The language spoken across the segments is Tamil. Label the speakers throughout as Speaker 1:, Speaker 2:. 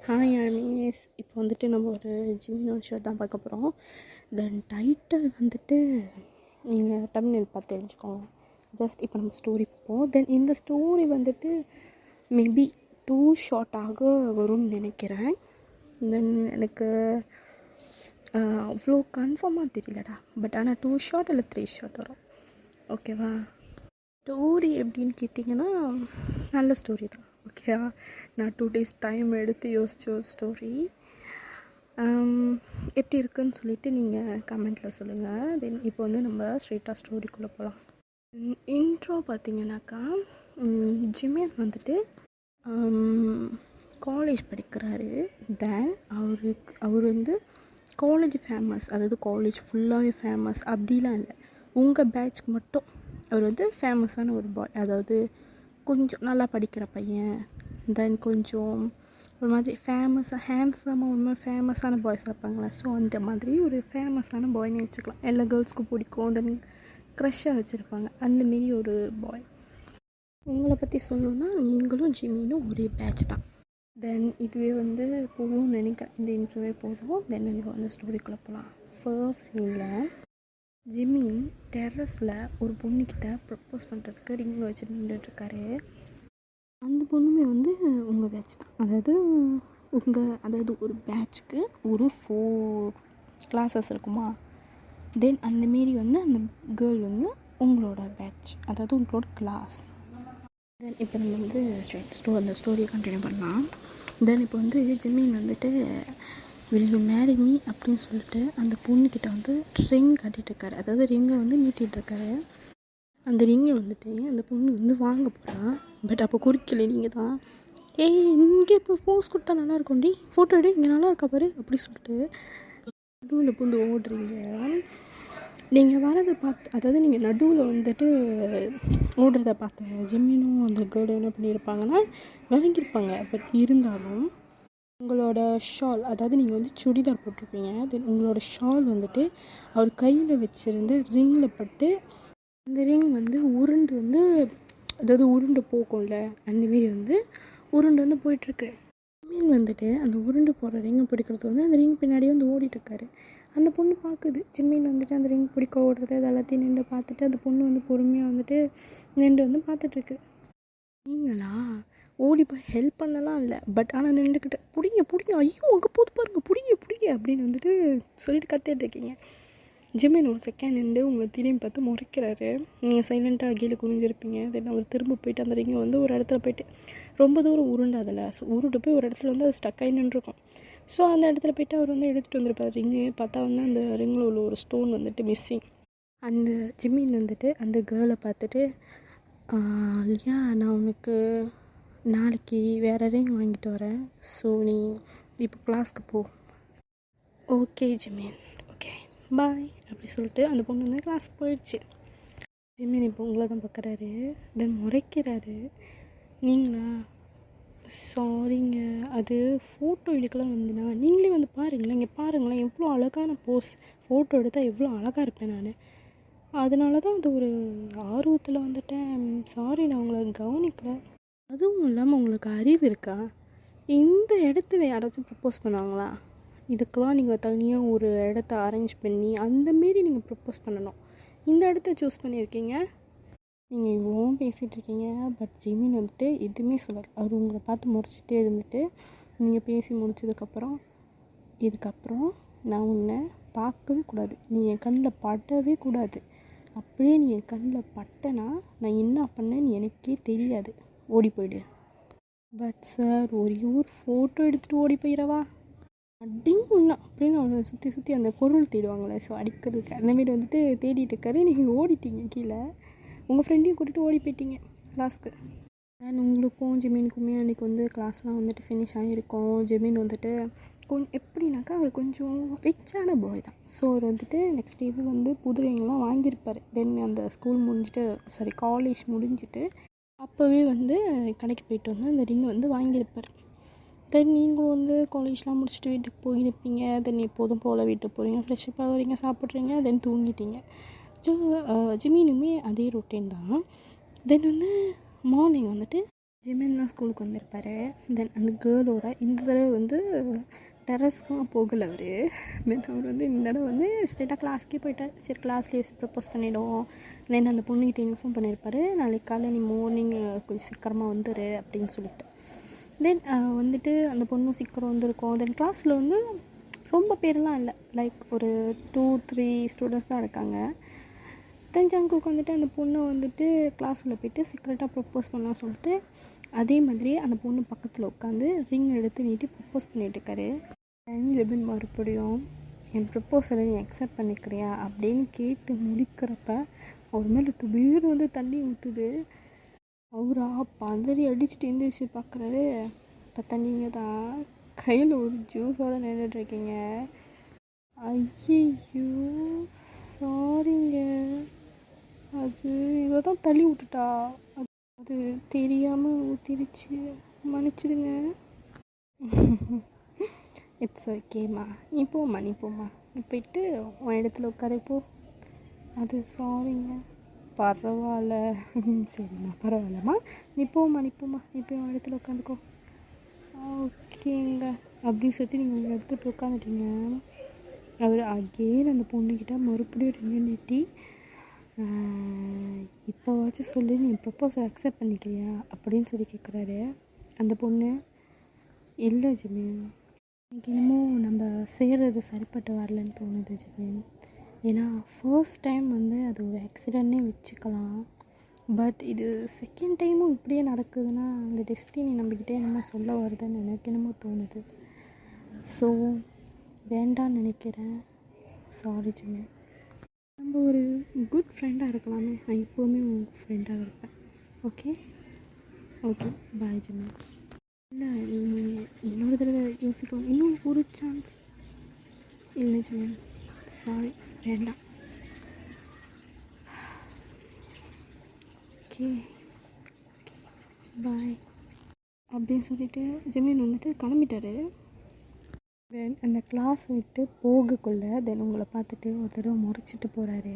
Speaker 1: Hi armies. இப்போ வந்துட்டு நம்ம ஒரு ஜிம்மினோட ஷர்ட் தான் பார்க்க போகிறோம். தென் டைட்டில் வந்துட்டு நீங்கள் தமிழில் பார்த்து தெரிஞ்சுக்கோங்க. ஜஸ்ட் இப்போ நம்ம ஸ்டோரி பார்ப்போம். தென் இந்த ஸ்டோரி வந்துட்டு மேபி 2 ஷார்ட்டாக வரும்னு நினைக்கிறேன். தென் எனக்கு அவ்வளோ கன்ஃபார்மாக தெரியலடா, பட் ஆனால் 2 ஷார்ட் இல்லை 3 ஷார்ட் வரும். ஓகேவா? ஸ்டோரி எப்படின்னு கேட்டிங்கன்னா நல்ல ஸ்டோரி தான். ஓகேவா? நான் 2 days டைம் எடுத்து யோசித்த ஒரு ஸ்டோரி. எப்படி இருக்குன்னு சொல்லிவிட்டு நீங்கள் கமெண்ட்டில் சொல்லுங்கள். தென் இப்போ வந்து நம்ம ஸ்ட்ரெயிட்டாக ஸ்டோரிக்குள்ளே போகலாம். இன்ட்ரோ பார்த்தீங்கன்னாக்கா ஜிமேன் வந்துட்டு காலேஜ் படிக்கிறாரு. தென் அவர் வந்து காலேஜ் ஃபேமஸ், அதாவது காலேஜ் ஃபுல்லாகவே ஃபேமஸ் அப்படிலாம் இல்லை, உங்கள் பேட்ச்க்கு மட்டும் அவர் வந்து ஃபேமஸான ஒரு பாய். அதாவது கொஞ்சம் நல்லா படிக்கிற பையன், தென் கொஞ்சம் ஒரு மாதிரி ஃபேமஸாக ஹேண்ட்ஸமாக ஒரு மாதிரி ஃபேமஸான பாய்ஸ் இருப்பாங்களே, ஸோ அந்த மாதிரி ஒரு ஃபேமஸான பாய்னு வச்சுக்கலாம். எல்லா கேர்ள்ஸ்க்கும் பிடிக்கும், தென் க்ரஷ்ஷாக வச்சுருப்பாங்க, அந்தமாரி ஒரு பாய். உங்களை பற்றி சொல்லணுன்னா நீங்களும் ஜிம்மினும் ஒரே பேட்ச் தான். தென் இதுவே வந்து போதும்னு நினைக்கிறேன், இந்த இன்ட்ரோவே போதும். தென் நீங்கள் வந்து ஸ்டோரிக்குள்ளே போகலாம். ஃபர்ஸ்ட் சீனில் ஜிம்மின் டெர்ரஸில் ஒரு பொண்ணுக்கிட்ட ப்ரப்போஸ் பண்ணுறதுக்கு ரிங் வச்சு நின்றுட்டுருக்காரு. அந்த பொண்ணுமே வந்து உங்கள் பேட்ச் தான். அதாவது ஒரு பேட்ச்க்கு ஒரு 4 கிளாஸஸ் இருக்குமா. தென் அந்தமாரி வந்து அந்த கேர்ள் வந்து உங்களோட பேட்ச், அதாவது உங்களோட கிளாஸ். தென் இப்போ நம்ம வந்து அந்த ஸ்டோரியை கண்டினியூ பண்ணலாம். தென் இப்போ வந்து ஜிம்மின் வந்துட்டு will you marry me அப்படின்னு சொல்லிட்டு அந்த பொண்ணுக்கிட்ட வந்து ரிங் கட்டிகிட்ருக்காரு. அதாவது ரிங்கை வந்து நீட்டிகிட்ருக்காரு. அந்த ரிங்கை வந்துட்டு அந்த பொண்ணு வந்து வாங்க போகிறான். பட் அப்போ குறிக்கலை, நீங்கள் தான் இங்கே இப்போ போஸ் கொடுத்தா நல்லா இருக்கும்டி, ஃபோட்டோ எடு, இங்கே நல்லா இருக்கா பாரு அப்படி சொல்லிட்டு நடுவில் பூந்து ஓடுறீங்க. நீங்கள் வரதை பார்த்து, அதாவது நீங்கள் நடுவில் வந்துட்டு ஓடுறத பார்த்த ஜிம்மினும் அந்த கேர்ளும் என்ன பண்ணியிருப்பாங்கன்னா விளங்கியிருப்பாங்க. பட் இருந்தாலும் உங்களோட ஷால், அதாவது நீங்கள் வந்து சுடிதார் போட்டிருப்பீங்க, தென் உங்களோட ஷால் வந்துட்டு அவர் கையில் வச்சுருந்து ரிங்கில் பட்டு அந்த ரிங் வந்து உருண்டு போகும்ல, அந்தமாரி வந்து உருண்டு வந்து போயிட்டுருக்கு. மீன் வந்துட்டு அந்த உருண்டு போகிற ரிங்கை பிடிக்கிறது வந்து அந்த ரிங் பின்னாடியே வந்து ஓடிட்டுருக்காரு. அந்த பொண்ணு பார்க்குது ஜிம்மின் வந்துட்டு அந்த ரிங் பிடிக்க ஓடுறது, அது எல்லாத்தையும் நின்று பார்த்துட்டு அந்த பொண்ணு வந்து பொறுமையாக வந்துட்டு நின்று வந்து பார்த்துட்ருக்கு. நீங்களா ஓடி போய் ஹெல்ப் பண்ணலாம் இல்லை, பட் ஆனால் நின்றுக்கிட்டு பிடிங்க, ஐயோ அங்கே போது பாருங்க, பிடிங்க அப்படின்னு வந்துட்டு சொல்லிட்டு கத்திட்டு இருக்கீங்க. ஜிம்மின் ஒரு செகண்ட் நின்று உங்களை திரும்பி பார்த்து முறைக்கிறாரு. நீங்கள் சைலண்ட்டாக கீழே குனிஞ்சிருப்பீங்க. தென் அவர் திரும்ப போயிட்டு அந்த ரிங்கை வந்து ஒரு இடத்துல போயிட்டு ரொம்ப தூரம் உருண்டாதில்ல, ஸோ உருண்டு போய் ஒரு இடத்துல வந்து அது ஸ்டக்காகி நின்றுருக்கும். ஸோ அந்த இடத்துல போய்ட்டு அவர் வந்து எடுத்துகிட்டு வந்திருப்பார் ரிங்கு. பார்த்தா வந்து அந்த ரிங்கில் உள்ள ஒரு ஸ்டோன் வந்துட்டு மிஸ்ஸிங். அந்த ஜிம்மின் வந்துட்டு அந்த கேர்ளை பார்த்துட்டு இல்லையா, நான் உனக்கு நாளைக்கு வேறு ரிங் வாங்கிட்டு வரேன், ஸோ நீ இப்போ கிளாஸ்க்கு போ. ஓகே ஜிம்மின், ஓகே பாய் அப்படி சொல்லிட்டு அந்த பொண்ணு வந்து கிளாஸ்க்கு போயிடுச்சு. ஜிம்மின் இப்போ உங்களை தான் பார்க்குறாரு. தென் முறைக்கிறாரு. நீங்களா சாரிங்க, அது ஃபோட்டோ எடுக்கலாம் வந்துண்ணா, நீங்களே வந்து பாருங்களேன், இங்கே பாருங்களேன் எவ்வளோ அழகான போஸ், ஃபோட்டோ எடுத்தால் எவ்வளோ அழகாக இருப்பேன் நான், அதனால தான் அது ஒரு ஆர்வத்தில் வந்துட்டேன், சாரி நான் உங்களை கவனிக்கலை. அதுவும் இல்லாமல் உங்களுக்கு அறிவு இருக்கா? இந்த இடத்துல யாராச்சும் ப்ரப்போஸ் பண்ணுவாங்களா? இதுக்கெல்லாம் நீங்கள் தனியாக ஒரு இடத்த அரேஞ்ச் பண்ணி அந்தமாரி நீங்கள் ப்ரப்போஸ் பண்ணணும். இந்த இடத்த சூஸ் பண்ணியிருக்கீங்க. நீங்கள் இவ்வளோ பேசிகிட்டு இருக்கீங்க, பட் ஜிம்மின் வந்துட்டு எதுவுமே சொல்லலை. அவர் உங்களை பார்த்து முறைச்சிட்டே இருந்துட்டு நீங்கள் பேசி முடிச்சதுக்கப்புறம், இதுக்கப்புறம் நான் உன்னை பார்க்கவே கூடாது, நீ என் கண்ணில் படவே கூடாது, அப்படியே நீ என் கண்ணில் பட்டனா நான் என்ன பண்ணேன்னு எனக்கே தெரியாது, ஓடி போயிடு. பட் சார் ஒரே ஒரு ஃபோட்டோ எடுத்துகிட்டு ஓடி போயிடவா அப்படின்னு அப்படின்னு அவனை சுற்றி அந்த பொருள் தேடுவாங்களே, ஸோ அடிக்கிறதுக்கு அந்தமாரி வந்துட்டு தேடிட்டு இருக்காரு. நீங்கள் ஓடிட்டீங்க கீழே, உங்கள் ஃப்ரெண்டையும் கூட்டிகிட்டு ஓடி போயிட்டீங்க கிளாஸ்க்கு. அண்ட் உங்களுக்கும் ஜிம்மினுக்குமே அன்றைக்கி வந்து கிளாஸ்லாம் வந்துட்டு ஃபினிஷ் ஆகிருக்கும். ஜிம்மின் வந்துட்டு எப்படின்னாக்கா அவர் கொஞ்சம் ரிச்சான பாய் தான். ஸோ அவர் வந்துட்டு நெக்ஸ்ட் இது வந்து புது ரிங்லாம் வாங்கியிருப்பார். தென் அந்த காலேஜ் முடிஞ்சிட்டு அப்போவே வந்து கடைக்கு போயிட்டு வந்து அந்த ரிங் வந்து வாங்கியிருப்பார். தென் நீங்கள் வந்து காலேஜ்லாம் முடிச்சுட்டு வீட்டுக்கு போயிருப்பீங்க. தென் எப்போதும் போல் வீட்டுக்கு போகிறீங்க, ஃப்ரெஷ்ஷப் ஆகுறீங்க, சாப்பிட்றீங்க, தென் தூங்கிட்டீங்க. ஜிம்மினுமே அதே ரொட்டீன் தான். தென் வந்து மார்னிங் வந்துட்டு ஜிமின் தான் ஸ்கூலுக்கு வந்திருப்பார். தென் அந்த கேர்ளோட இந்த தடவை வந்து டெரஸ்க்குலாம் போகலை அவர். தென் அவர் வந்து இந்த தடவை வந்து ஸ்ட்ரெயிட்டாக கிளாஸ்க்கே போயிட்டார். சரி கிளாஸ்லேயே ப்ரப்போஸ் பண்ணிவிடுவோம். தென் அந்த பொண்ணுக்கிட்ட இன்ஃபார்ம் பண்ணியிருப்பார், நாளைக்கு காலையில் நீ மார்னிங் கொஞ்சம் சீக்கிரமாக வந்துடு அப்படின்னு சொல்லிட்டு. தென் வந்துட்டு அந்த பொண்ணும் சீக்கிரம் வந்திருக்கோம். தென் கிளாஸில் வந்து ரொம்ப பேரெலாம் இல்லை, லைக் ஒரு 2-3 ஸ்டூடெண்ட்ஸ் தான் இருக்காங்க. தென் ஜங்குக்கு வந்துட்டு அந்த பொண்ணை வந்துட்டு கிளாஸில் போய்ட்டு சீக்கிரட்டாக ப்ரப்போஸ் பண்ணலாம் சொல்லிட்டு அதே மாதிரி அந்த பொண்ணு பக்கத்தில் உட்காந்து ரிங் எடுத்து நீட்டி ப்ரப்போஸ் பண்ணிகிட்ருக்காரு. ஜிமின் மறுபடியும் என் ப்ரப்போசலை நீ அக்செப்ட் பண்ணிக்கிறியா அப்படின்னு கேட்டு முடிக்கிறப்ப அவர் மேலே வீடு வந்து தண்ணி ஊற்றுது. அவரா பதறி அடிச்சுட்டு எழுந்திரிச்சு பார்க்குறாரு. பார்த்தா நீங்கள் தான் கையில் ஒரு ஜூஸோடு நின்றுட்டுருக்கீங்க. ஐயோ சாரிங்க, அது இவ தான் தள்ளி விட்டுட்டா, அது தெரியாமல் ஊற்றிருச்சு, மன்னிச்சிடுங்க. இட்ஸ் ஓகேம்மா, நீ போம்மா நீ போயிட்டு உன் இடத்துல உட்கார போ. அது சாரிங்க, பரவாயில்ல. சரிம்மா பரவாயில்லம்மா, நீ போய் உன் இடத்துல உட்காந்துக்கோ. ஓகேங்க அப்படின்னு சொல்லிட்டு நீங்கள் உங்கள் இடத்துல போய் உட்காந்துட்டீங்க. அவர் அகெயின் அந்த பொண்ணுக்கிட்ட மறுபடியும் ரிங் நீட்டி இப்போவாச்சும் சொல்லி நீ ப்ரப்போசல் அக்செப்ட் பண்ணிக்கிறியா அப்படின்னு சொல்லி கேட்குறாரு. அந்த பொண்ணு இல்லை ஜிமின், எனக்கு இன்னமும் நம்ம செய்கிறது சரிப்பட்டு வரலன்னு தோணுது ஜிமின். ஏன்னா ஃபர்ஸ்ட் டைம் வந்து அது ஒரு ஆக்சிடெண்ட்னே வச்சுக்கலாம், பட் இது செகண்ட் டைமும் இப்படியே நடக்குதுன்னா அந்த டெஸ்டினி நம்மக்கிட்டே என்னமோ சொல்ல வருதுன்னு எனக்கு என்னமோ தோணுது. ஸோ வேண்டான்னு நினைக்கிறேன். சாரி ஜிமின், நம்ம ஒரு குட் ஃப்ரெண்டாக இருக்கலாமே. நான் எப்போவுமே உங்கள் ஃப்ரெண்டாக இருப்பேன். Okay bye Jimin. இல்லை நீங்கள் இன்னொரு தடவை யோசிக்கலாம், இன்னும் ஒரு சான்ஸ். இல்லை ஜிமின், சாரி வேண்டாம். ஓகே பாய் அப்படின்னு சொல்லிட்டு ஜிமின் வந்துட்டு கிளம்பிட்டாரு. தென் அந்த கிளாஸ் விட்டு போகக்குள்ளே தென் உங்களை பார்த்துட்டு ஒரு தடவை முறைச்சிட்டு போகிறாரு.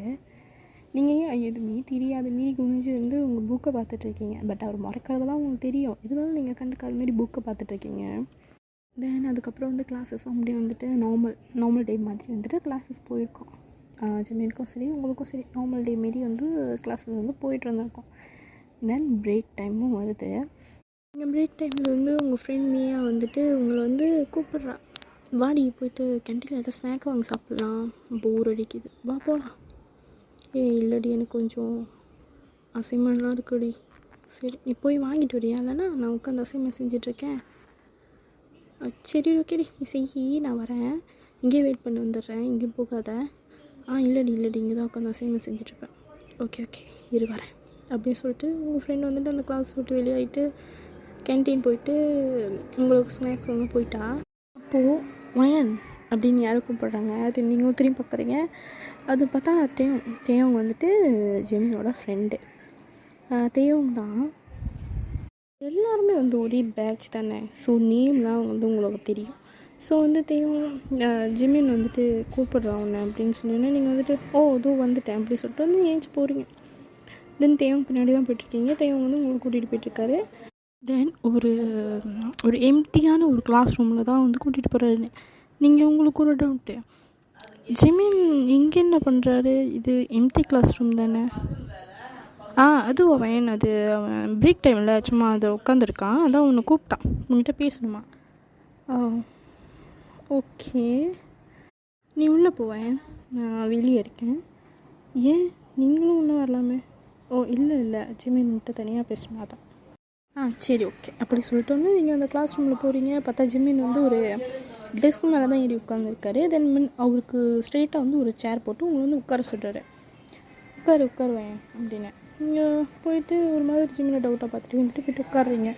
Speaker 1: நீங்கள் ஏன் எதுவுமே தெரியாது மீறி குனிஞ்சு வந்து உங்கள் புக்கை பார்த்துட்ருக்கீங்க. பட் அவர் முறைக்கிறதெல்லாம் உங்களுக்கு தெரியும், இருந்தாலும் நீங்கள் கண்டுக்காத மாரி புக்கை பார்த்துட்ருக்கீங்க. தென் அதுக்கப்புறம் வந்து கிளாஸஸ் அப்படியே வந்துட்டு நார்மல் டே மாதிரி வந்துட்டு கிளாஸஸ் போயிருக்கோம். ஜிமினுக்கும் சரி உங்களுக்கும் சரி நார்மல் டே மாரி வந்து கிளாஸஸ் வந்து போயிட்டு இருந்திருக்கோம். தென் பிரேக் டைமும் வருது. நீங்கள் பிரேக் டைமில் வந்து உங்கள் ஃப்ரெண்ட் மீயா வந்துட்டு உங்களை வந்து கூப்பிட்றா, வாடி போயிட்டு கேன்டீனில் ஏதாவது ஸ்நாக் வாங்கி சாப்பிட்லாம், போர் அடிக்குது, வா போகலாம். இல்லடி எனக்கு கொஞ்சம் அசைன்மெண்ட்லாம் இருக்குடி. சரி நீ போய் வாங்கிட்டு வரியா, இல்லைனா நான் உட்காந்து அசைன்மெண்ட் செஞ்சிட்ருக்கேன். சரி ஓகேடி நீ செய், நான் வரேன், இங்கேயே வெயிட் பண்ணி வந்துடுறேன், இங்கேயும் போகாத. இல்லடி இங்கே தான் உட்காந்து அசைன்மெண்ட் செஞ்சிட்ருப்பேன். ஓகே இரு வரேன் அப்படின்னு சொல்லிட்டு உங்கள் ஃப்ரெண்ட் வந்துட்டு அந்த கிளாஸ் விட்டு வெளியாகிட்டு கேன்டீன் போயிட்டு உங்களுக்கு ஸ்நாக்ஸ் வாங்க போயிட்டா. அப்போது வயன் அப்படின்னு யாரும் கூப்பிட்றாங்க. அது நீங்களும் திரும்பி பார்க்குறீங்க. அது பார்த்தா தேவங்க வந்துட்டு ஜெமினோட ஃப்ரெண்டு. தேவங்க தான். எல்லாருமே வந்து ஒரே பேட்ச் தானே, ஸோ நேம்லாம் வந்து உங்களுக்கு தெரியும். ஸோ வந்து ஜிமின் வந்துட்டு கூப்பிட்றான் உன்னை அப்படின்னு சொன்னோன்னே நீங்கள் வந்துட்டு இதோ வந்துட்டேன் அப்படி சொல்லிட்டு வந்து ஏஞ்சி போகிறீங்க. தென் தேவங்க பின்னாடி தான் போய்ட்டுருக்கீங்க. தேவங்க வந்து உங்களுக்கு கூட்டிகிட்டு போயிட்டுருக்காரு. தென் ஒரு எம்டியான ஒரு கிளாஸ் ரூமில் தான் வந்து கூட்டிகிட்டு போகிறாரு. நீங்கள் உங்களுக்கு ஒரு டவுட்டு, ஜிமின் இங்கே என்ன பண்ணுறாரு, இது எம்டி கிளாஸ் ரூம் தானே? அதுவும் அவன் அது அவன் பிரேக் டைமில் சும்மா அதை உட்காந்துருக்கான், அதான் உன்னை கூப்பிட்டான், உன்கிட்ட பேசணுமா. ஓகே நீ உள்ளே போவேன், நான் வெளியே இருக்கேன். ஏன் நீங்களும் உள்ளே வரலாமே. இல்லை ஜிமின் உன்கிட்ட தனியாக பேசணுமா தான். சரி ஓகே அப்படி சொல்லிட்டு வந்து நீங்கள் அந்த கிளாஸ் ரூமில் போகிறீங்க. பார்த்தா ஜிமின் வந்து ஒரு டெஸ்க் மேலே தான் ஏறி உட்காந்துருக்காரு. தென் அவருக்கு ஸ்ட்ரெயிட்டாக வந்து ஒரு சேர் போட்டு உங்களை வந்து உட்கார சொல்கிறாரு. உட்காருவேன் அப்படின்னு. நீங்கள் போயிட்டு ஒரு மாதிரி ஜிமினை டவுட்டாக பார்த்துட்டு வந்துட்டு போய்ட்டு உட்காடுறீங்க.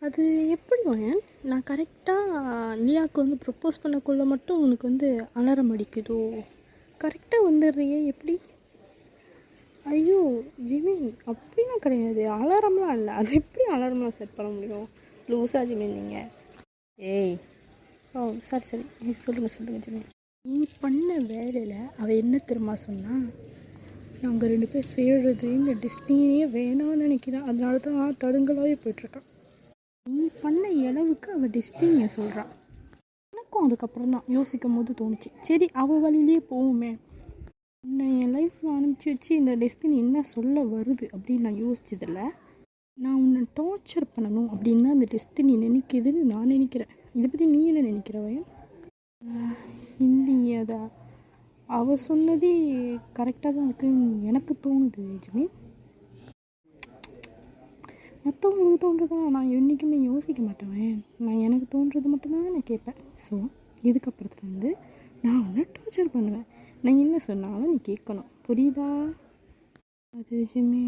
Speaker 1: அது எப்படி வயன், நான் கரெக்டாக நிலாவுக்கு வந்து ப்ரப்போஸ் பண்ணக்குள்ள மட்டும் உனக்கு வந்து அலாரம் அடிக்குதோ, கரெக்டாக வந்துடுறியே எப்படி? ஐயோ ஜிமின் அப்படிலாம் கிடையாது, அலாரம்லாம் இல்லை. அது எப்படி அலாரம்லாம் செட் பண்ண முடியும், லூஸா ஜிமின் நீங்கள். சரி சொல்லுங்கள் ஜிமின். நீ பண்ண வேலையில் அவள் என்ன தெரியுமா சொன்னால், நாங்கள் 2 பேர் சேர்றது இந்த டெஸ்டினியே வேணான்னு நினைக்கிறேன், அதனால தான் தடுங்களாகவே போய்ட்டுருக்கான். நீ பண்ண அளவுக்கு அவள் டெஸ்டினியை சொல்கிறான். எனக்கும் அதுக்கப்புறம் தான் யோசிக்கும் போது தோணுச்சு, சரி அவள் வழியிலே போவோமே. உன்னை என் லைஃப்பில் அனுப்பிச்சி வச்சு இந்த டெஸ்டினி என்ன சொல்ல வருது அப்படின்னு நான் யோசிச்சதில்ல. நான் உன்னை டார்ச்சர் பண்ணணும் அப்படின்னு அந்த டெஸ்டினி நினைக்கிதுன்னு நான் நினைக்கிறேன். இதை பற்றி நீ என்ன நினைக்கிறவன்? இல்லையதா அவள் சொன்னதே கரெக்டாக தான் இருக்குன்னு எனக்கு தோணுது ஜிமி. மற்றவங்களுக்கு தோன்றதா நான் என்றைக்குமே யோசிக்க மாட்டேன். நான் எனக்கு தோன்றது மட்டும்தான் நான் கேட்பேன். ஸோ இதுக்கப்புறத்துலேருந்து நான் உன்னை டார்ச்சர் பண்ணுவேன். நான் என்ன சொன்னாலும் நீ கேட்கணும், புரியுதா? அது ஜிமி,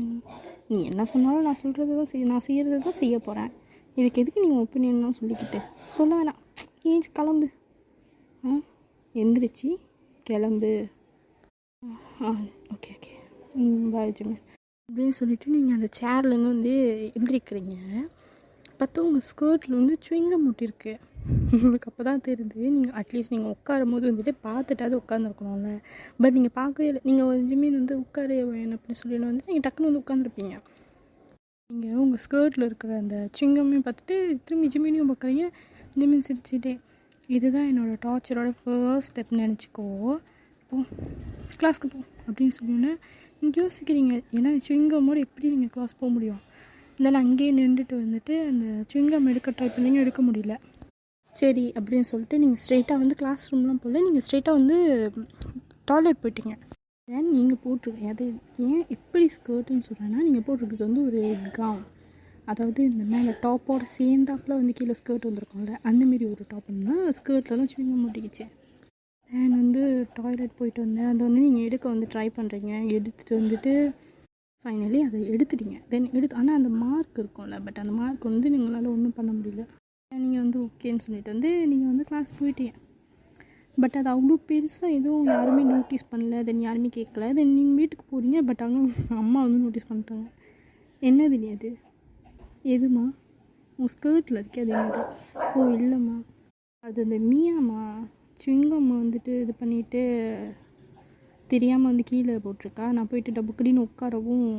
Speaker 1: நீ என்ன சொன்னாலும் நான் சொல்கிறது தான் நான் செய்கிறது தான் செய்ய போகிறேன். இதுக்கு எதுக்கு நீங்கள் ஒப்பீனியன் தான் சொல்லிக்கிட்டு சொல்ல வேணாம். ஏஞ்சி கிளம்பு. எந்திரிச்சு கிளம்பு. ஓகே ஓகே பாய் ஜிமி அப்படின்னு சொல்லிவிட்டு நீங்கள் அந்த சேர்லேருந்து வந்து எந்திரிக்கிறீங்க. பார்த்தா உங்கள் ஸ்கர்ட்டில் வந்து சுவிங்கம் முட்டிருக்கு. உங்களுக்கு அப்போ தான் தெரியுது, நீங்கள் அட்லீஸ்ட் நீங்கள் உட்காரும் போது வந்துட்டு பார்த்துட்டாவது உட்காந்துருக்கணும்ல. பட் நீங்கள் பார்க்கவே இல்லை. நீங்கள் ஜிமின் வந்து உட்காரு அப்படின்னு சொல்லிட்டு வந்துட்டு நீங்கள் டக்குன்னு வந்து உட்காந்துருப்பீங்க. நீங்கள் உங்கள் ஸ்கர்ட்டில் இருக்கிற அந்த சுவிங்கம்மையும் பார்த்துட்டு திரும்பி ஜிமினையும் பார்க்குறீங்க. ஜிமின் சிரிச்சுட்டே, இதுதான் என்னோடய டார்ச்சரோட ஃபர்ஸ்ட் ஸ்டெப்னு நினச்சிக்கோ, போ கிளாஸ்க்கு போ அப்படின்னு சொன்னோன்னே நீங்கள் யோசிக்கிறீங்க, ஏன்னா சுவிங்கம்மோடு எப்படி நீங்கள் கிளாஸ் போக முடியும்? இருந்தாலும் அங்கேயே நின்றுட்டு வந்துட்டு அந்த சுவிங்கம் எடுக்க ட்ரை பண்ணிங்க, எடுக்க முடியல. சரி அப்படின்னு சொல்லிட்டு நீங்கள் ஸ்ட்ரெயிட்டாக வந்து கிளாஸ் ரூம்லாம் போகல, நீங்கள் ஸ்ட்ரெயிட்டாக வந்து டாய்லெட் போயிட்டீங்க. ஏன் நீங்கள் போட்டிருக்கீங்க அது ஏன் எப்படி ஸ்கர்ட்டுன்னு சொல்கிறேன்னா, நீங்கள் போட்டிருக்கிறது வந்து ஒரு கவுன், அதாவது இந்த மேலே டாப்போட சேர்ந்தாப்பில் வந்து கீழே ஸ்கர்ட் வந்துருக்கோம்ல, அந்தமாரி ஒரு டாப் இருந்தால் ஸ்கர்ட்டில் தான் சுவிங்கம் மாட்டிக்கிச்சு. தென் வந்து டாய்லெட் போயிட்டு வந்தேன். அதை வந்து நீங்கள் எடுக்க வந்து ட்ரை பண்ணுறீங்க, எடுத்துகிட்டு வந்துட்டு ஃபைனலி அதை எடுத்துட்டீங்க. தென் ஆனால் அந்த மார்க் இருக்கும்ல, பட் அந்த மார்க் வந்து நீங்களால் ஒன்றும் பண்ண முடியல. நீங்கள் வந்து ஓகேன்னு சொல்லிட்டு வந்து நீங்கள் வந்து கிளாஸ் போயிட்டீங்க. பட் அது அவ்வளோ பெருசாக எதுவும் யாருமே நோட்டீஸ் பண்ணல, தென் யாருமே கேட்கல. தென் நீங்கள் வீட்டுக்கு போகிறீங்க, பட் அங்கே அம்மா வந்து நோட்டீஸ் பண்ணிட்டாங்க. என்னது நீ அது? எதுமா? உன் ஸ்கர்ட்டில் இருக்கே அது என்னது? ஓ இல்லைம்மா, அது அந்த மியாம்மா சுவிங்கம்மா வந்துட்டு இது பண்ணிவிட்டு தெரியாமல் வந்து கீழே போட்டிருக்கா. நான் போயிட்டு டப்புக்கடின்னு உட்காரவும்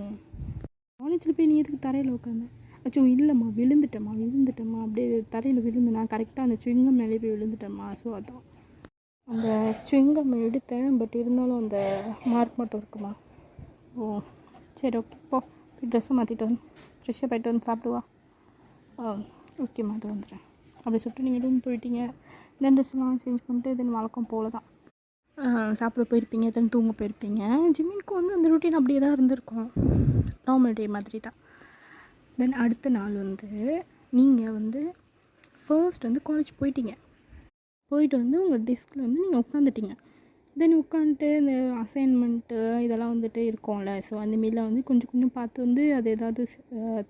Speaker 1: காலேஜில் போய் நீ எதுக்கு தரையில் உட்காந்தேன்? அச்சோ இல்லைம்மா, விழுந்துட்டேம்மா அப்படியே தரையில் விழுந்து நான் கரெக்டாக அந்த சுவிங்கம் மேலே போய் விழுந்துட்டேம்மா. ஸோ அதான் அந்த சுவிங்கம் எடுத்தேன், பட் இருந்தாலும் அந்த மார்க் மட்டும் இருக்குமா. ஓ சரி ஓகே, போ ட்ரெஸ்ஸை மாற்றிட்டு வந்து ஃப்ரெஷ்ஷாக போய்ட்டு வந்து சாப்பிடுவா. ஓகேம்மா அது வந்துடுறேன் அப்படி சொல்லிட்டு நீங்கள் ரூம் போயிட்டீங்க. தென் ட்ரெஸ்லாம் சேஞ்ச் பண்ணிட்டு தென் வழக்கம் போல தான் சாப்பிட போயிருப்பீங்க, தென் தூங்க போயிருப்பீங்க. ஜிம்மினுக்கும் வந்து அந்த ரொட்டீன் அப்படியே தான் இருந்திருக்கும், நார்மல் டே மாதிரி தான். தென் அடுத்த நாள் வந்து நீங்கள் வந்து ஃபர்ஸ்ட் வந்து காலேஜ் போயிட்டு வந்து உங்கள் டெஸ்கில் வந்து நீங்கள் உட்காந்துட்டீங்க. தென் உட்காந்துட்டு இந்த அசைன்மெண்ட்டு இதெல்லாம் வந்துட்டு இருக்கும்ல, ஸோ அந்தமாரிலாம் வந்து கொஞ்சம் பார்த்து வந்து அது ஏதாவது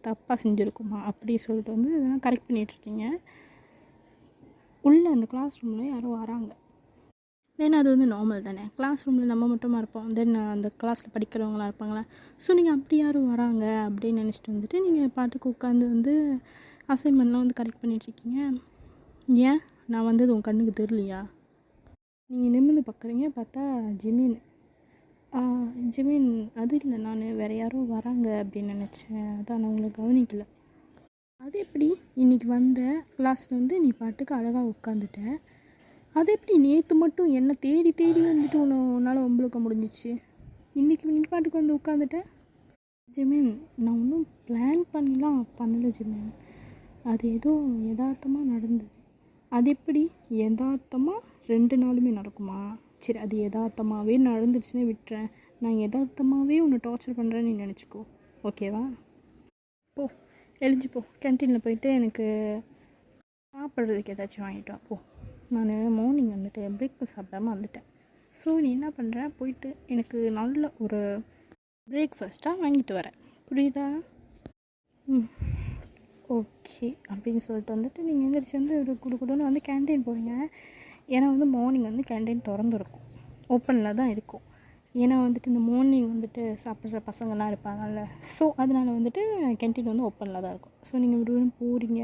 Speaker 1: தப்பாக செஞ்சுருக்குமா அப்படி சொல்லிட்டு வந்து இதெல்லாம் கரெக்ட் பண்ணிகிட்ருக்கீங்க. உள்ளே அந்த கிளாஸ் ரூமில் யாரோ வராங்க. தென் அது வந்து நார்மல் தானே, கிளாஸ் ரூமில் நம்ம மட்டுமா இருப்போம், தென் அந்த கிளாஸில் படிக்கிறவங்களாம் இருப்பாங்களா. ஸோ நீங்கள் அப்படி யாரும் வராங்க அப்படின்னு நினச்சிட்டு வந்துட்டு நீங்கள் பாட்டுக்கு உட்காந்து வந்து அசைன்மெண்ட்லாம் வந்து கரெக்ட் பண்ணிகிட்ருக்கீங்க. ஏன் நான் வந்தது உன் கண்ணுக்கு தெரியலையா? நீங்கள் நிமிர்ந்து பார்க்குறீங்க, பார்த்தா ஜிமின் அது இல்லை, நான் வேறு யாரும் வராங்க அப்படின்னு நினச்சேன், அதான் நான் உங்களை கவனிக்கலை. அது எப்படி இன்றைக்கி வந்த கிளாஸில் வந்து நீ பாட்டுக்கு அழகாக உட்காந்துட்ட, அது எப்படி நேற்று மட்டும் என்னை தேடி வந்துட்டு உன்னால் வம்பளுக்க முடிஞ்சிச்சு, இன்றைக்கி நீ பாட்டுக்கு வந்து உட்காந்துட்ட? ஜிமின் நான் ஒன்றும் பிளான் பண்ணலை ஜிமின், அது ஏதோ யதார்த்தமாக நடந்தது. அது எப்படி யதார்த்தமாக 2 நாளுமே நடக்குமா? சரி அது யதார்த்தமாகவே நடந்துச்சுன்னு விட்டுறேன், நான் யதார்த்தமாகவே உன்னை டார்ச்சர் பண்ணுறேன்னு நீ நினச்சிக்கோ, ஓகேவா? போ எழுஞ்சி போ, கேன்டீனில் போயிட்டு எனக்கு சாப்பிட்றதுக்கு ஏதாச்சும் வாங்கிட்டு வா போ. நான் மார்னிங் வந்துட்டு பிரேக்ஃபாஸ்ட் சாப்பிடாமல் வந்துட்டேன். ஸோ நீ என்ன பண்ணுற, போயிட்டு எனக்கு நல்ல ஒரு பிரேக்ஃபாஸ்ட்டாக வாங்கிட்டு வரேன், புரியுதா? ஓகே அப்படின்னு சொல்லிட்டு வந்துட்டு நீங்கள் எந்திரிச்சு வந்து ஒரு குடுன்னு வந்து கேன்டீன் போவீங்க. ஏன்னா வந்து மார்னிங் வந்து கேன்டீன் திறந்துருக்கும், ஓப்பனில் தான் இருக்கும். ஏன்னா வந்துட்டு இந்த மார்னிங் வந்துட்டு சாப்பிட்ற பசங்கள்லாம் இருப்பாங்கல்ல, ஸோ அதனால் வந்துட்டு கேன்டீன் வந்து ஓப்பனில் தான் இருக்கும். ஸோ நீங்கள் ஒரு போகிறீங்க,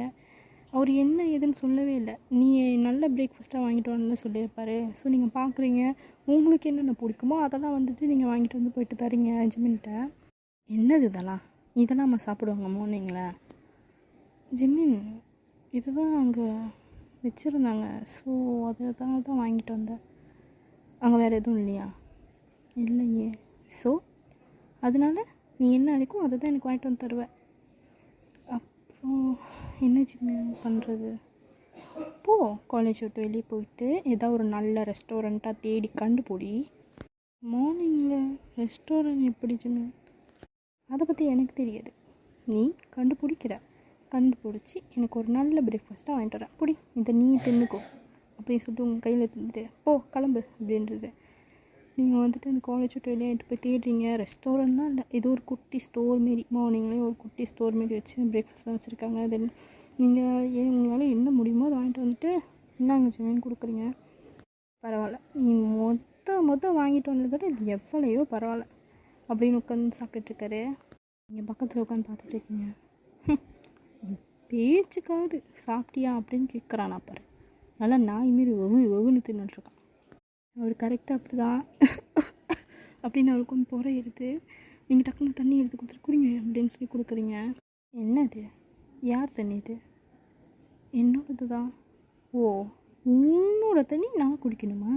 Speaker 1: அவர் என்ன ஏதுன்னு சொல்லவே இல்லை, நீ நல்ல பிரேக்ஃபாஸ்ட்டாக வாங்கிட்டு வரணும்னு சொல்லியிருப்பார். ஸோ நீங்கள் பார்க்குறீங்க, உங்களுக்கு என்னென்ன பிடிக்குமோ அதெல்லாம் வந்துட்டு நீங்கள் வாங்கிட்டு வந்து போயிட்டு தரீங்க ஜிமின்கிட்ட. என்னது இதெல்லாம் நம்ம சாப்பிடுவாங்க மார்னிங்கில்? ஜிமின் இதுதான் அங்கே வச்சுருந்தாங்க. ஸோ அதனால தான் வாங்கிட்டு வந்தேன். அங்கே வேறு எதுவும் இல்லையா? இல்லையே. ஸோ அதனால நீ என்ன அடிக்கும் அதை தான் எனக்கு வாங்கிட்டு வந்து தருவேன். அப்புறம் என்ன சின்ன பண்ணுறது? போ, காலேஜ் விட்டு வெளியே போயிட்டு ஏதாவது ஒரு நல்ல ரெஸ்டாரண்ட்டாக தேடி கண்டுபிடி. மார்னிங்கில் ரெஸ்டாரண்ட் எப்படி சின்ன? அதை பற்றி எனக்கு தெரியாது. நீ கண்டுபிடிச்சி எனக்கு ஒரு நல்ல பிரேக்ஃபாஸ்ட்டாக வாங்கிட்டு வரேன். பிடி, இதை நீ தின்னுக்கோ அப்படின்னு சொல்லிட்டு உங்கள் கையில் தந்துட்டு போ கிளம்பு அப்படின்றது. நீங்கள் வந்துட்டு அந்த காலேஜ் விட்டு வெளியாகிட்டு போய் தேடுறீங்க. ரெஸ்டாரண்ட்லாம் இல்லை, ஏதோ ஒரு குட்டி ஸ்டோர் மாரி, மார்னிங்லேயும் ஒரு குட்டி ஸ்டோர் மாரி வச்சு பிரேக்ஃபாஸ்ட்லாம் வச்சுருக்காங்க. தென் நீங்கள் உங்களால் என்ன முடியுமோ அதை வாங்கிட்டு வந்துட்டு இந்தாங்க ஜெமின் கொடுக்குறீங்க. பரவாயில்ல, நீ மொத்தம் வாங்கிட்டு வந்ததோட இது எவ்வளையோ பரவாயில்ல அப்படின்னு உட்காந்து சாப்பிட்டுட்ருக்காரு. நீங்கள் பக்கத்தில் உட்காந்து பார்த்துட்டு இருக்கீங்க. பேச்சுக்காவது சாப்பிட்டியா அப்படின்னு கேட்குறான். பாரு, நல்லா நாய் மாரி ஒவ்வொன்று தின்னுட்ருக்கான். அவர் கரெக்டாக அப்படி தான் அப்படின்னு அவருக்கு வந்து புற ஏறுது. நீங்கள் டக்குன்னு தண்ணி எடுத்து கொடுத்துட்டு குடிங்க அப்படின்னு சொல்லி கொடுக்குறீங்க. என்னது? யார் தண்ணி இது? என்னோடது தான். ஓ, உன்னோட தண்ணி நான் குடிக்கணுமா?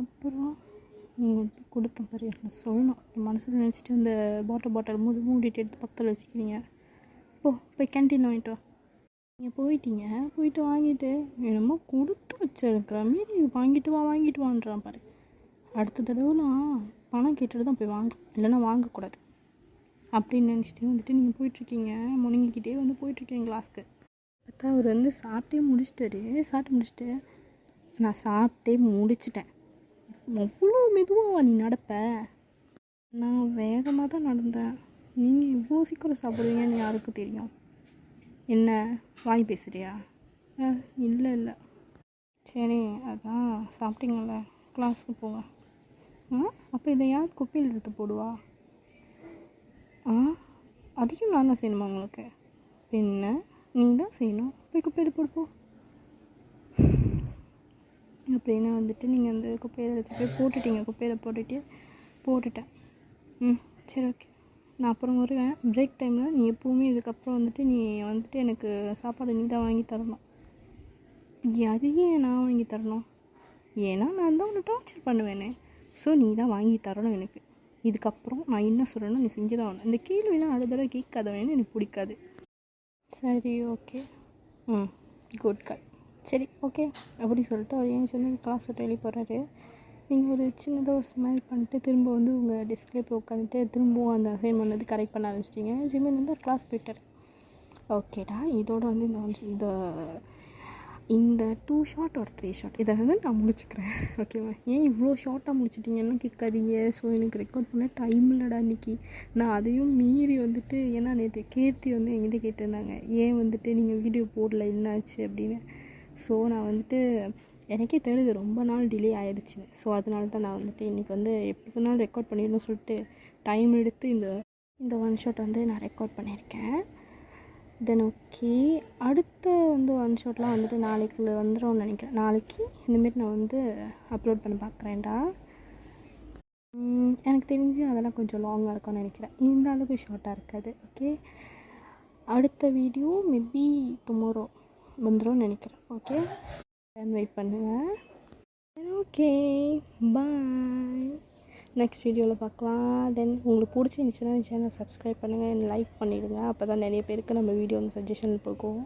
Speaker 1: அப்புறம் உங்களுக்கு கொடுத்தேன் பாரு, நான் சொல்லணும். மனசில் நினச்சிட்டு அந்த பாட்டில் மூடிட்டு எடுத்து பக்கத்தில் வச்சுக்கிறீங்க. போய் கேன்டீன் வாங்கிட்டு வா. நீங்கள் போயிட்டு வாங்கிட்டு என்னமோ கொடுத்து வச்சிருக்கிற மாரி வாங்கிட்டு வான்றான் பாரு. அடுத்த தடவைலாம் பணம் கேட்டுட்டு தான் போய் வாங்க, இல்லைன்னா வாங்கக்கூடாது அப்படின்னு நினச்சிட்டு வந்துட்டு நீங்கள் போயிட்டுருக்கீங்க. முணங்கிக்கிட்டே வந்து போயிட்டுருக்கீங்க கிளாஸ்க்கு. பார்த்தா அவர் வந்து சாப்பிட்டு முடிச்சுட்டு நான் சாப்பிட்டே முடிச்சிட்டேன். அவ்வளோ மெதுவாக நீ நடப்ப? நான் வேகமாக தான் நடந்தேன். நீங்கள் இவ்வளோ சீக்கிரம் சாப்பிடுவீங்கன்னு யாருக்கு தெரியும்? என்ன வாய் பேசுகிறியா? இல்லை. சரி, அதான் சாப்பிட்டீங்கள, கிளாஸுக்கு போங்க. அப்போ இதை யார் குப்பையில் எடுத்து போடுவா? அதையும் நான் தான் செய்யணுமா உங்களுக்கு? என்ன, நீ தான் செய்யணும். போய் குப்பையில் போடுப்போ அப்படின்னு வந்துட்டு நீங்கள் அந்த குப்பையில் எடுத்து போய் போட்டுட்டீங்க. குப்பையில் போட்டுட்டேன். சரி, ஓகே, நான் அப்புறம் வருவேன் பிரேக் டைமில். நீ எப்போவுமே இதுக்கப்புறம் வந்துட்டு நீ வந்துட்டு எனக்கு சாப்பாடு நீ தான் வாங்கி தரணும். அதையே நான் வாங்கி தரணும்? ஏன்னா நான் தான் உன்னை டார்ச்சர் பண்ணுவேனே. ஸோ நீ தான் வாங்கி தரணும் எனக்கு. இதுக்கப்புறம் நான் என்ன சொல்கிறேன்னா நீ செஞ்சு தான் வரணும். இந்த கேள்விலாம் அடுத்த தடவை கேட்காதவனே எனக்கு பிடிக்காது. சரி, ஓகே. Good call. சரி, ஓகே அப்படின்னு சொல்லிட்டு அவர் ஏன் சொன்ன கிளாஸ் விட்டு வெளியே போகிறாரு. நீங்கள் ஒரு சின்னதாக ஒரு ஸ்மைல் பண்ணிட்டு திரும்ப வந்து உங்கள் டெஸ்க்லேயே போய் உட்காந்துட்டு திரும்பவும் அந்த அசைன்மெண்ட் வந்து கரெக்ட் பண்ண ஆரம்பிச்சிட்டிங்க. ஜிமின் வந்து ஒரு கிளாஸ் போயிட்டார். ஓகேடா, இதோட வந்து இந்த 2 ஷார்ட் ஒரு 3 ஷார்ட் இதை வந்து நான் முடிச்சுக்கிறேன். ஓகேவா? ஏன் இவ்வளோ ஷார்ட்டாக முடிச்சிட்டிங்கன்னா கேட்காதீங்க. ஸோ எனக்கு ரெக்கார்ட் பண்ண டைம் இல்லைடா இன்றைக்கி. நான் அதையும் மீறி வந்துட்டு, ஏன்னா நேற்று கீர்த்தி வந்து என்கிட்ட கேட்டிருந்தாங்க, ஏன் வந்துட்டு நீங்கள் வீடியோ போடல, என்னாச்சு அப்படின்னு. ஸோ நான் வந்துட்டு எனக்கே தெரியுது ரொம்ப நாள் டிலே ஆகிடுச்சு. ஸோ அதனால தான் நான் வந்துட்டு இன்றைக்கி வந்து எப்படி வேணாலும் ரெக்கார்ட் பண்ணிடணும்னு சொல்லிட்டு டைம் எடுத்து இந்த 1 ஷாட் வந்து நான் ரெக்கார்ட் பண்ணியிருக்கேன். தென் ஓகே, அடுத்த வந்து 1 ஷாட்லாம் வந்துட்டு நாளைக்கு வந்துடும்னு நினைக்கிறேன். நாளைக்கு இந்தமாரி நான் வந்து அப்லோட் பண்ண பார்க்குறேன்டா. எனக்கு தெரிஞ்சு அதெல்லாம் கொஞ்சம் லாங்காக இருக்கும்னு நினைக்கிறேன். இந்த அளவுக்கு ஷார்ட்டாக இருக்காது. ஓகே, அடுத்த வீடியோ மேபி டுமாரோ வந்துடும் நினைக்கிறேன். ஓகே, வெயிட் பண்ணுங்கள். ஓகே, பாய். நெக்ஸ்ட் வீடியோவில் பார்க்கலாம். தென் உங்களுக்கு பிடிச்சிருந்துச்சுன்னா சேனல் சப்ஸ்கிரைப் பண்ணுங்கள், லைக் பண்ணிவிடுங்க. அப்போ தான் நிறைய பேருக்கு நம்ம வீடியோ வந்து சஜஷன் போகும்.